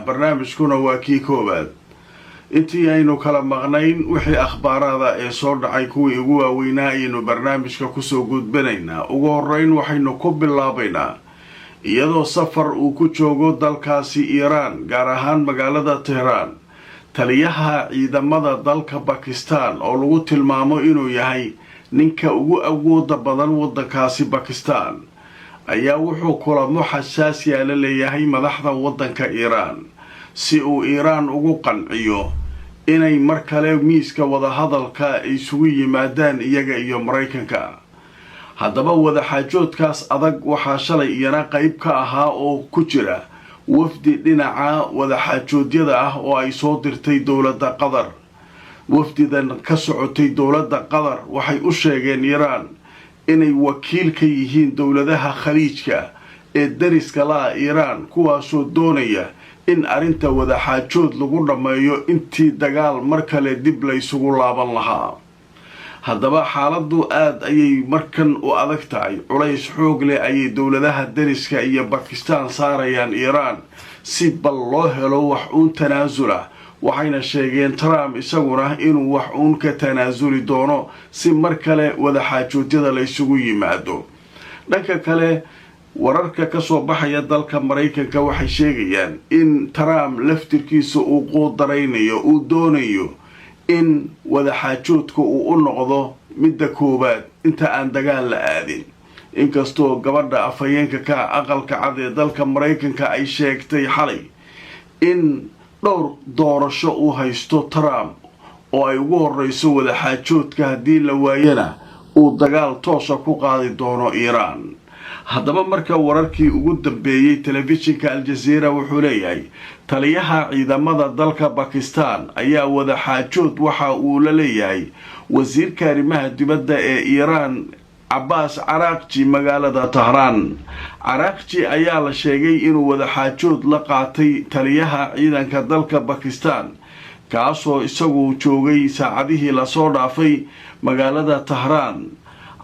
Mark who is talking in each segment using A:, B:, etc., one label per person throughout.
A: barnaamijkuna waa kii koowaad intii aynu kala maqnayn wixii akhbaarada ee soo dhacay kuwii ugu waaweynaa ayaynu barnaamijka kusoo gudbinaynaa. ugu horreyn waxaynu ku bilaabaynaa iyadoo safar uu ku joogo dalkaasi Iiraan gaar ahaan magaalada Tehraan taliyaha ciidamada dalka Bakistan oo lagu tilmaamo inuu yahay ninka ugu awooda badan waddankaasi Bakistan ayaa wuxuu kulamo xasaasi ah la leeyahay madaxda waddanka Iiraan si uu Iiraan ugu qanciyo inay mar kale miiska wada hadalka isugu yimaadaan iyaga iyo Mareykanka. haddaba wada xaajoodkaas adag waxaa shalay iyana qayb ka ahaa oo ku jira wafdi dhinaca wada xaajoodyada ah oo ay soo dirtay dowladda Qatar. wafdidan ka socotay dowladda Qatar waxay u sheegeen Iiraan inay wakiil ka yihiin dowladaha khaliijka ee dariska la Iiraan kuwaasoo doonaya in arinta wada xaajood lagu dhameeyo intii dagaal mar kale dib la isugu laaban lahaa. haddaba xaaladdu aad ayay markan u adag tahay, culays xoog leh ayay dowladaha dariska iyo Bakistan saarayaan Iiraan si bal loo helo wax uun tanaasul ah. waxayna sheegeen Trump isaguna inuu wax uun ka tanaasuli doono si mar kale wada xaajoodyada la isugu yimaado. dhanka kale wararka ka soo baxaya dalka Mareykanka waxay sheegayaan in Trump laftirkiisa uu quudaraynayo uu doonayo in wada xaajoodka uu u noqdo midda koowaad inta aan dagaal la aadin. inkastoo gabadha afhayeenka ka aqalka cad ee dalka Mareykanka ay sheegtay xalay in dhowr doorasho uu haysto Trump oo ay ugu horeyso wada xaajoodka haddii la waayana uu dagaal toosa ku qaadi doono Iiraan. haddaba marka wararkii ugu dambeeyay telefishinka Al Jazeera wuxuu leeyahay taliyaha ciidamada dalka Bakistan ayaa wada xaajood waxa uu la leeyahay wasiirka arrimaha dibadda ee Iiraan Abbas Araghchi magaalada Tehraan. Araghchi ayaa la sheegay inuu wada xaajood la qaatay taliyaha ciidanka dalka Bakistan kaasoo isagu joogay saacadihii la soo dhaafay magaalada Tehraan.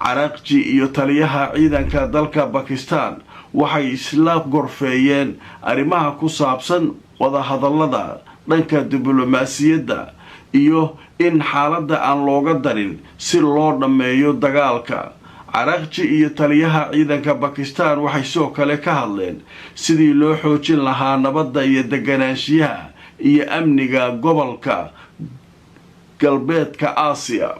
A: Araghchi iyo taliyaha ciidanka dalka Bakistan waxay isla gorfeeyeen arrimaha ku saabsan wada hadallada dhanka diblomaasiyadda iyo in xaaladda aan looga darin si loo dhameeyo dagaalka. Araghchi iyo taliyaha ciidanka Bakistan waxay soo kale ka hadleen sidii loo xoojin lahaa nabadda iyo deganaanshiyaha iyo amniga gobolka galbeedka Aasiya.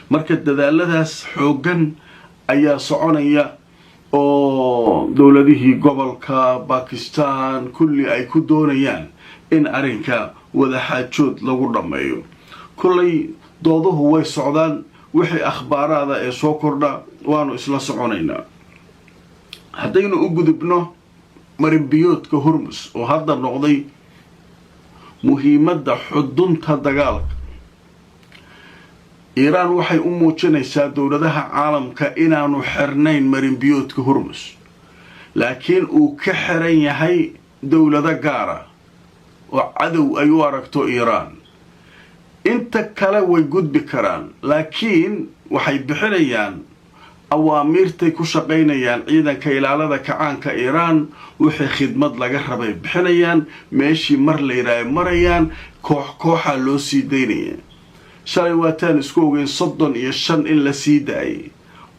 A: marka dadaaladaas xoogan ayaa soconaya oo dowladihii gobolka Bakistan kulli ay ku doonayaan in arinka wada xaajood lagu dhameeyo. kullay dooduhu way socdaan, wixii akhbaarada ee soo kordha waanu isla soconaynaa. haddaynu u gudubno marinbiyoodka Hormuz oo hadda noqday muhiimadda xudunta dagaalka, Iiraan waxay u muujinaysaa dowladaha caalamka inaanu xirnayn marinbiyoodka Hormuz laakiin uu ka xiran yahay dowlado gaara oo cadow ay u aragto Iiraan. inta kale way gudbi karaan laakiin waxay bixinayaan awaamiirtay ku shaqaynayaan ciidanka ilaalada kacaanka Iiraan wixii khidmad laga rabay bixinayaan, meeshii mar la yiraahdo marayaan, kooxa loo sii daynaya. shalay waataan isku ogeyn 35 in la sii daayay,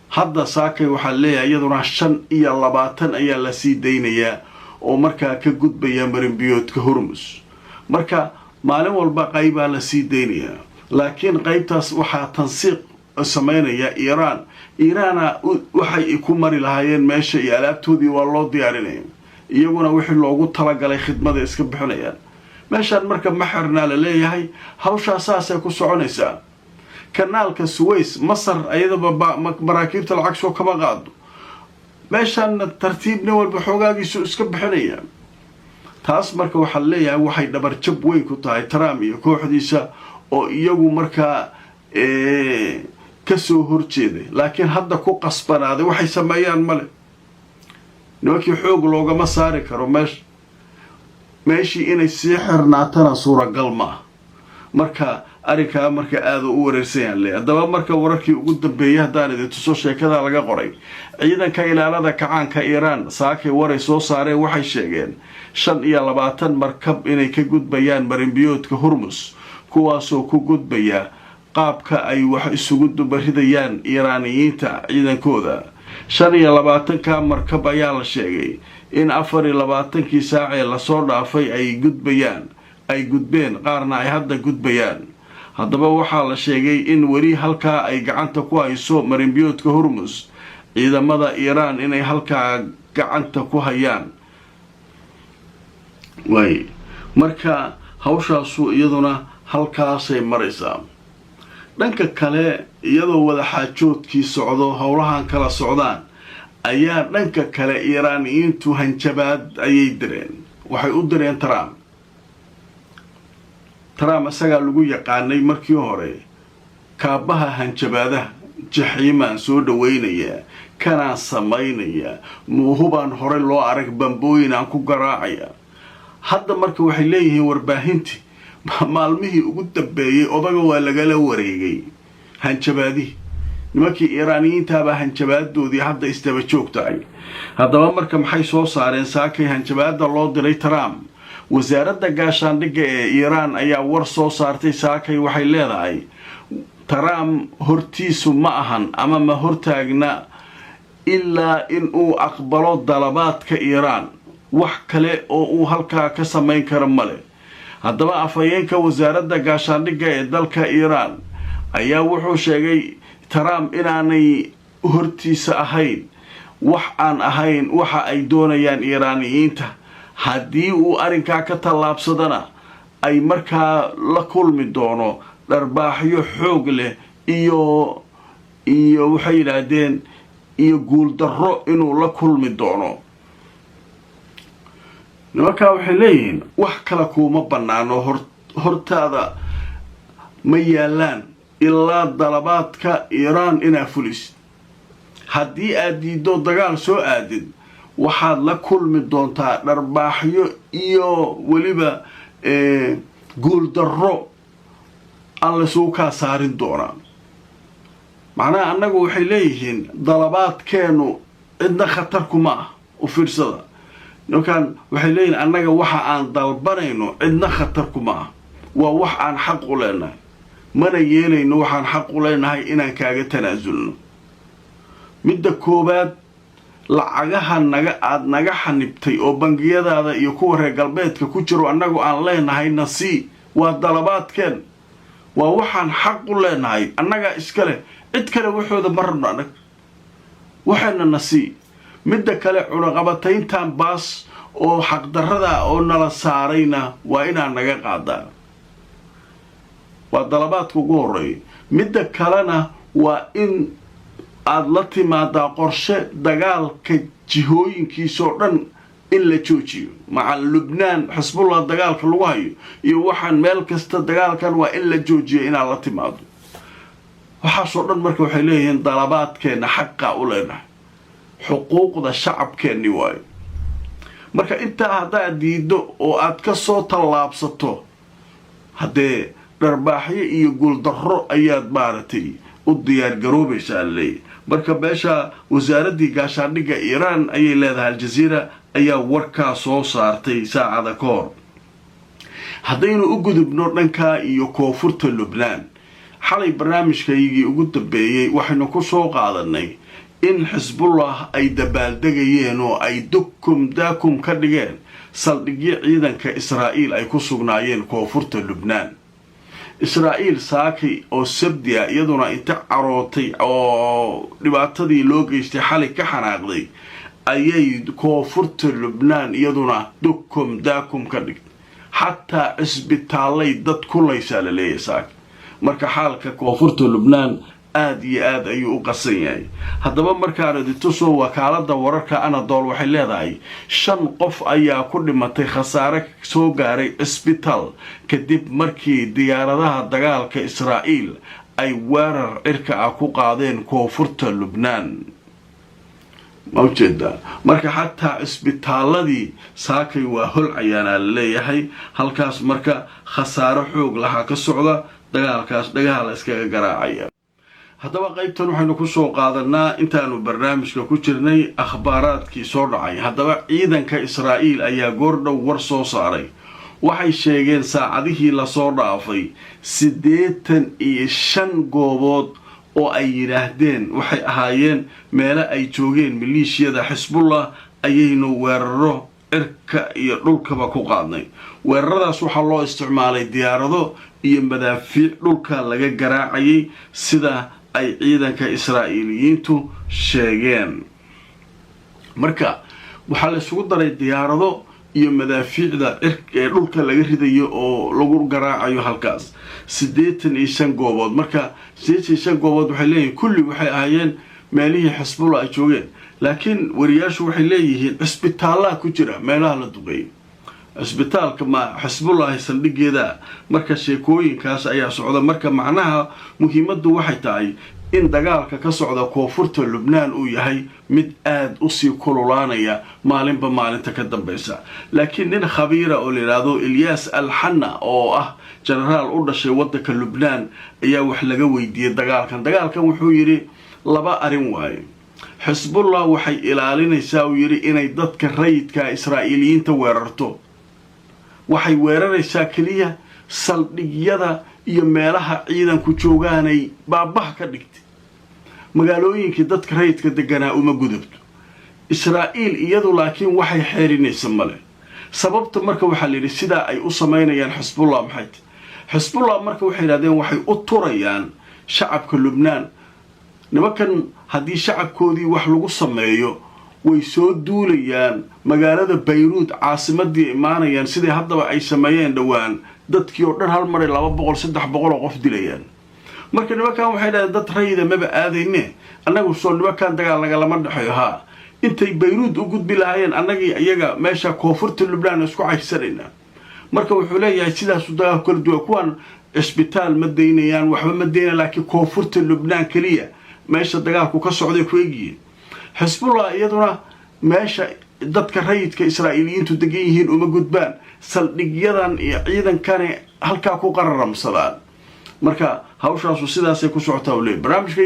A: hadda saakay waxaa leeyahay iyaduna 25 ayaa la sii daynayaa oo markaa ka gudbaya marinbiyoodka Hormuz. marka maalin walba qaybaa la sii daynayaa, laakiin qaybtaas waxaa tansiiq sameynaya Iiraana waxay ku mari lahaayeen meesha iyo alaabtoodii waa loo diyaarinaya, iyaguna wixii loogu talagalay khidmada iska bixinayaan. meeshaan marka ma xirnaa la leeyahay, hawshaas saasay ku soconaysaa. kanaalka Suez Masar ayadaba maraakiibta lacag soo kama qaado, meeshaanna tartiibna walba xoogaagiisu iska bixinaya. taas marka waxaa leeyahay waxay dhabarjab weyn ku tahay Trump iyo kooxdiisa oo iyagu markaa ka soo horjeeday, laakiin hadda ku qasbanaaday waxay sameeyaan male. nimankii xoog loogama saari karo meeshii inay sii xirnaatana suuragal ma ah. marka arrinkaa marka aada u wareersanyahan le haddaba marka wararkii ugu dambeeyay haddaan idin tuso sheekada laga qoray ciidanka ilaalada kacaanka iiraan saakay waray soo saareen waxay sheegeen 25 markab inay ka gudbayaan marinbiyoodka Hormuz kuwaasoo ku gudbaya qaabka ay wax isugu dubaridayaan iiraaniyiinta ciidankooda 25 markab ayaa la sheegay in 24 saac la soo dhaafay ay gudbeen qaarna ay hadda gudbayaan haddaba waxaa la sheegay in weli halkaa ay gacanta ku hayso marinbiyoodka Hormuz ciidamada Iiraan inay halkaa gacanta ku hayaan way marka hawshaasu iyaduna halkaasay maraysaa dhanka kale iyadoo wada xaajoodkii socdo howlahan kala socdaan ayaa dhanka kale Iiraaniyiintu hanjabaad ayay direen waxay u direen Trump asagaa lagu yaqaanay markii hore kaabaha hanjabaadaha jaxiimaan soo dhaweynaya kana samaynaya muuhubaan hore loo arag bambooyin aan ku garaacaya hadda marka waxay leeyihiin warbaahintii maalmihii ugu dambeeyay odaga waa lagala wareegay hanjabaadii nimankii Iiraaniyiinta baa hanjabaadoodii hadda istaba joogtay haddaba marka maxay soo saareen saakay hanjabaada loo diray Trump wasaaradda gaashaandhigga ee Iiraan ayaa war soo saartay saakay waxay leedahay Trump hortiisu ma ahan ama ma hortaagna ilaa in uu aqbalo dalabaadka Iiraan wax kale oo uu halkaa ka samayn karo male haddaba afhayeenka wasaaradda gaashaandhigga ee dalka Iiraan ayaa wuxuu sheegay Trump inaanay hortiisa ahayn wax aan ahayn waxa ay doonayaan Iiraaniyiinta haddii uu arrinkaa ka tallaabsadana ay markaa la kulmi doono dharbaaxyo xoog leh iyo waxay yidhaahdeen iyo guuldarro inuu la kulmi doono nimankaa waxay leeyihiin wax kale kuuma bannaano hortaada ma yaalaan ilaa dalabaadka Iiraan inaa fulisid haddii aad diiddo dagaal soo aadid waxaad la kulmi doontaa dharbaaxyo iyo weliba guuldarro aan laysugu kaa saarin doonaa macnaha annagu waxay leeyihiin dalabaadkeennu cidna khatar kuma ah u fiirsada nimankan waxay leeyihiin annaga waxa aan dalbanayno cidna khatar kuma ah waa wax aan xaq u leenahay mana yeelayno waxaan xaq u leenahay inaan kaaga tanaasulno midda koobaad lacagaha aad naga xanibtay oo bangiyadaada iyo kuwa reer galbeedka ku jiro annagu aan leenahay nasii waa dalabaadkeen waa waxaan xaq u leenahay annaga iskale cid kale waxooda ma rabno anag waxayna nasii midda kale cunaqabatayntan baas oo xaqdarrada oo nala saarayna waa inaan naga qaadaa waa dalabaadka ugu horeeya midda kalena waa in aad la timaadaa qorshe dagaalka jihooyinkiisoo dhan in la joojiyo maca Lubnaan xisbullah dagaalka lagu hayo iyo waxaan meel kasta dagaalkan waa in la joojiyo inaad la timaado waxaasoo dhan marka waxay leeyihiin dalabaadkeenna xaqa u leenahay xuquuqda shacabkeenni waayo marka intaa haddaad diiddo oo aad ka soo tallaabsato haddee dharbaaxyo iyo guuldarro ayaad maaragtay u diyaargaroobaysaa leeyahay marka beesha wasaaraddii gaashaandhigga Iiraan ayay leedahay Al-Jazeera ayaa warkaa soo saartay saacada ka hor haddaynu u gudubno dhankaa iyo koonfurta Lubnaan xalay barnaamijkaygii ugu dambeeyay waxaynu ku soo qaadanay in xisbullah ay dabaaldegayeen oo ay daakum ka dhigeen saldhigyo ciidanka Israa'iil ay ku sugnaayeen koonfurta Lubnaan Israa'iil saakay oo sabdiya iyaduna inta carootay oo dhibaatadii loo geystay xalay ka xanaaqday ayay koonfurta Lubnaan iyaduna daakum ka dhigtay xataa isbitaallay dad kulaysaa la leeyahay saakay marka xaalka koonfurta Lubnaan aad iyo aad ayuu u qasan yahay haddaba markaan idintuso wakaaladda wararka Anadolu waxay leedahay 5 qof ayaa ku dhimatay khasaare soo gaaray isbitaal kadib markii diyaaradaha dagaalka Israa'iil ay weerar cirka ah ku qaadeen koonfurta Lubnaan mawjada marka xataa isbitaaladii saakay waa hol cayaana leeyahay halkaas marka khasaare xoog laha ka socda dagaalkaas dhagaha iskaga garaacaya. haddaba qaybtan waxaynu ku soo qaadanaa intaanu barnaamijka ku jirnay akhbaaraadkii soo dhacay. haddaba ciidanka Israa'iil ayaa goordhow war soo saaray. waxay sheegeen saacadihii la soo dhaafay 85 goobood oo ay yiraahdeen waxay ahaayeen meelo ay joogeen maleeshiyada Xisbullah ayaynu weeraro cirka iyo dhulkaba ku qaadnay. weeraradaas waxaa loo isticmaalay diyaarado iyo madaafiic dhulka laga garaacayay sida ay ciidanka Israa'iiliyiintu sheegeen. marka waxaa la isugu daray diyaarado iyo madaafiicda cirka dhulka laga ridayo oo lagu garaacayo halkaas 85 goobood. marka 85 goobood waxay leeyihiin kulli waxay ahaayeen meelihii Xisbullah ay joogeen. laakiin wariyaashu waxay leeyihiin isbitaalaha ku jira meelaha la duqeeyay. isbitaalka ma Xisbullah saldhigeeda. marka sheekooyinkaas ayaa socda. marka macnaha muhiimadu waxay tahay in dagaalka ka socda koonfurta Lubnaan uu yahay mid aad u sii kululaanaya maalinba maalinta ka dambaysa. laakiin nin khabiira oo la yiraahdo Ilyas Al-Hanna oo ah generaal u dhashay waddanka Lubnaan ayaa wax laga weydiiyay dagaalkan wuxuu yiri laba arin waaye. Xisbullah waxay ilaalinaysaa uu yiri inay dadka rayidka Israa'iiliyiinta weerarto. waxay weeraraysaa kaliya saldhigyada iyo meelaha ciidanku joogaanay baabaha ka dhigtay. magaalooyinkii dadka rayidka deganaa uma gudubto. Israa'iil iyadu laakiin waxay xeerinaysaa male. sababta marka waxaa la yiri sida ay u sameynayaan Xisbullah maxay tahay. Xisbullah marka waxay yiraahdeen waxay u turayaan shacabka Lubnaan. nimankan haddii shacabkoodii wax lagu sameeyo way soo duulayaan magaalada Beirut caasimadii imaanayaan sidii haddaba ay sameeyeen dhawaan dadkii oo dhan hal mar 200-300 qof dilayaan. marka nimankan waxay yiraahdeen dad rayida maba aadayne annagu soo nimankan dagaal laga lama dhaxayo ha intay Beirut u gudbi lahaayeen annagii iyaga meesha koonfurta Lubnaan isku caysanayna. marka wuxuu leeyahay sidaas u dagaal kala duwan kuwan isbitaal ma deynayaan waxba ma deynayaan laakiin koonfurta Lubnaan kaliya meesha dagaalku ka socday ku eegiyeen. Xisbullah iyaduna meesha dadka rayidka Israa'iiliyiintu degan yihiin uma gudbaan saldhigyadan iyo ciidankani halka ku qararamsadaan. marka hawshaas sidaas ay ku socotaa barnaamijka